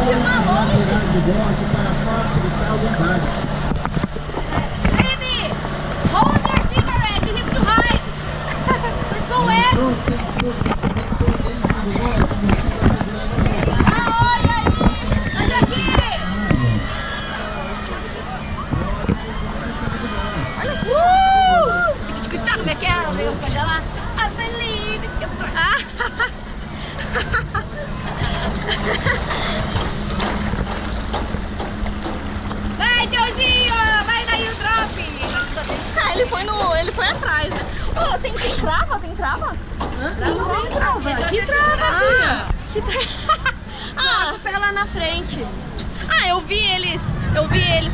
laterais do bote para facilitar o andar. Baby, hold your cigarette. You have to hide. Let's go in. Sentou dentro do bote, motiva a segurança no Olha aí. Olha aqui. Escuta como é que é? Eu vou lá. I believe. Vai, tchauzinho! Vai daí o drop! Ah, ele foi atrás, né? Oh, tem trava? Tem trava? Não trava. Que trava, filha? Pé lá na frente. Ah, eu vi eles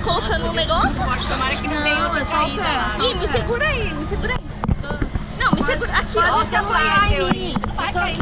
colocando um negócio. Tomara que não tenha outra saída. Ih, me segura aí, me segura aí. Não, me segura aqui, ó. Você apoiar em mim. Vai cair.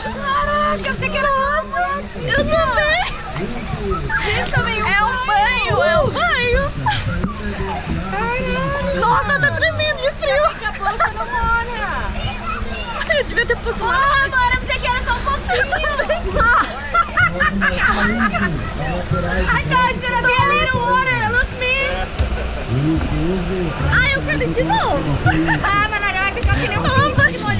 Caraca, você quer rosa? Eu também. É um banho. Nossa, tá tremendo de frio. A bolsa não molha. Eu devia ter posto lá. Agora você quer só um pouquinho. I touched it a little water. Look me. Isso, use. Eu quero de novo. Ah, mas vai ficar que nem um